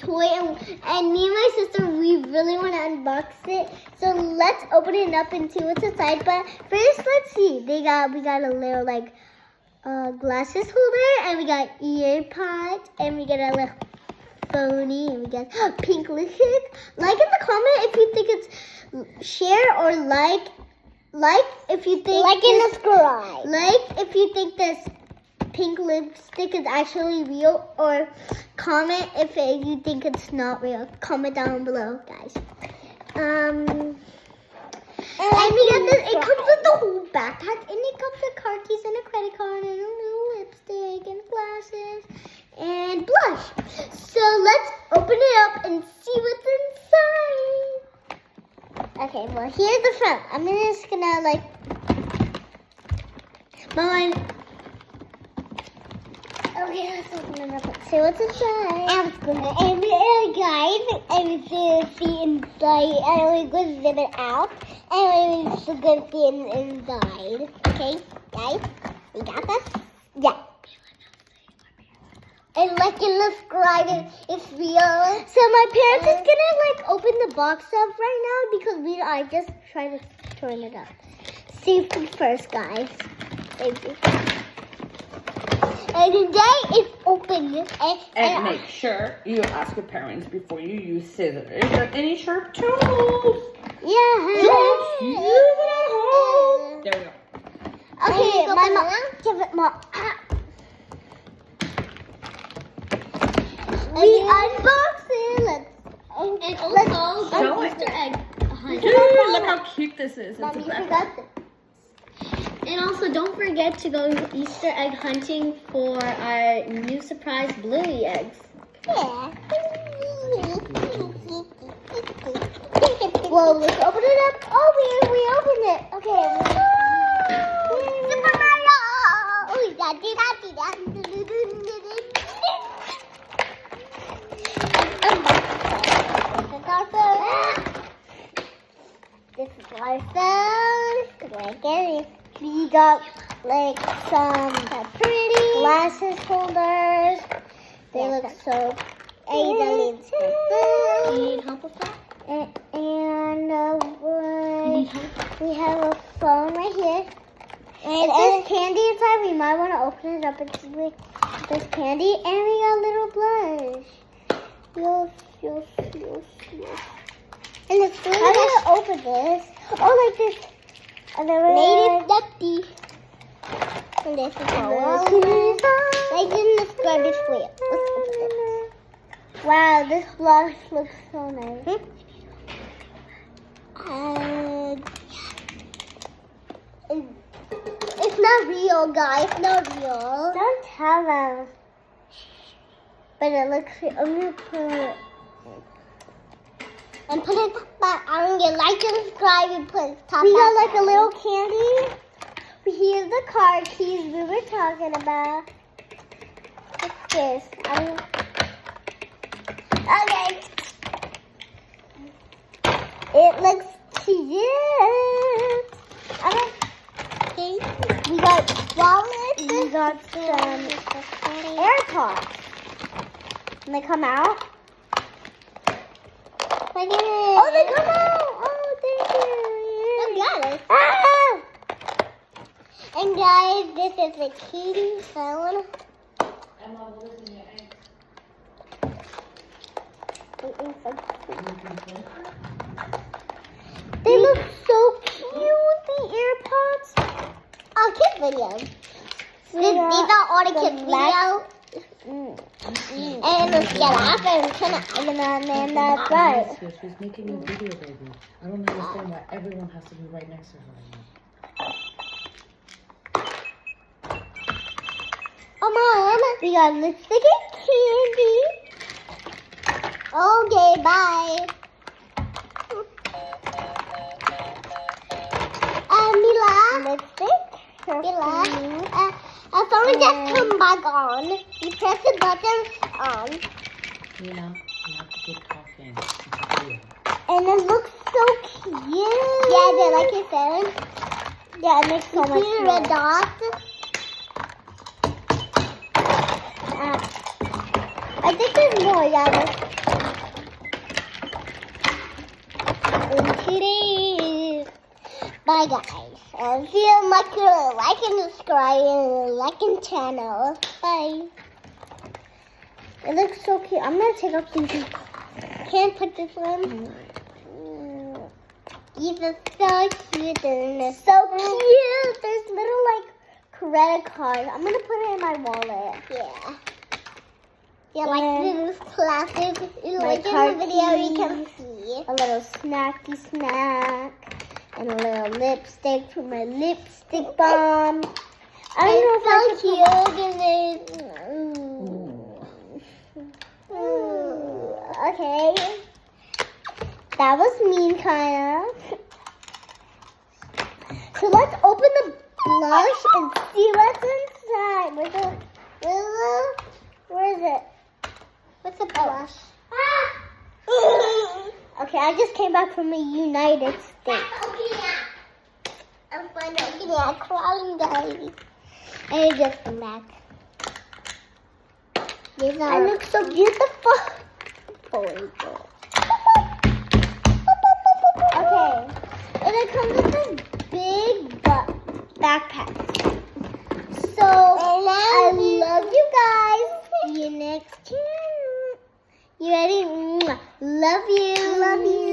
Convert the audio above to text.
toy, and me and my sister, we really want to unbox it. So let's open it up and see what's inside. But first, let's see. We got a little like glasses holder, and we got ear pods, and we got a little phony, and we got pink lipstick. Like in the comment if you think it's share or like if you think and subscribe. Like if you think this pink lipstick is actually real, or comment if you think it's not real. Comment down below, guys. And we got this. It comes with the whole backpack, and it comes with car keys and a credit card and a little lipstick and glasses and blush. So let's open it up and see what's inside. Okay, well here's the front. I'm just gonna like mine. Okay, let's open it up and see what's inside. And guys, and we see inside, and we're going to zip it out, and we're going to see inside. Okay, guys, we got this? Yeah. And like and subscribe if it's real. So my parents is gonna like open the box up right now because I just tried to turn it up. Safety first, guys. Safety. And today it's open. And make sure you ask your parents before you use scissors or any sharp tools. Yeah. Just use it at home. There we go. Okay, my mom. Give it more. We unbox it. And Let's also, show it. Easter egg hunt. Dude, look how cute this is. Mommy, It's you a forgot backpack. this. And also, don't forget to go Easter egg hunting for our new surprise bluey eggs. Yeah. Well, let's open it up. Oh, we opened it. Okay. Super Mario! Oh, we got This is our phone. We got like some pretty glasses holders. They look so. Do you need help with that? And we have a phone right here. And there's candy inside. We might want to open it up and see if there's candy. And we got little blush. Yes. And it's really How do you open this? Oh, like this. And then native ducky. And this is Oh, I didn't describe this for you. Let's open it. Wow, this blush looks so nice. It's not real, guys. Not real. Don't tell them. But it looks real. I'm gonna put it. And put it back. I'm going to like and subscribe and put it top. We got like a little candy. Here's the car keys we were talking about. What's this? Okay. It looks cute. Okay. We got wallets. We got some AirPods. And they come out. Look at it. Oh, they come out. Oh, thank you. Look at it. Ah! And guys, this is the kitty phone. They look so cute, the AirPods. Oh, kids videos. These are all the kids videos. And let's get off and turn it. And that's right. She's making a video, baby. I don't understand why everyone has to be right next to her right now. Mom, we got lipstick and candy. Okay, bye. Mila. Lipstick. Mila. Phone just come back on. You press the button on. You know, you have to keep talking. And it looks so cute. Yeah, they like your phone. Yeah, it makes so You much see the red noise. dot? I think there's more, yeah. Bye guys. And see you like and subscribe and like and channel. Bye. It looks so cute. I'm gonna take off these. Can't put this one. These are so cute. They're so cute. There's little like credit cards. I'm gonna put it in my wallet. Yeah. Yeah, like And this classic. my Like in car the video, you keys. can see. A little snacky snack. And a little lipstick for my lipstick bomb. I don't know if I It's so cute. Okay. That was mean, kind of. So let's open the blush and see what's inside. Where is it? What's a blush? Okay, I just came back from the United States. I'm finally crying, guys. I just come back. These I are look so beautiful. okay. Okay, and it comes with this big backpack. So, I love you guys. See you next time. You ready? Mwah. Love you. Love you.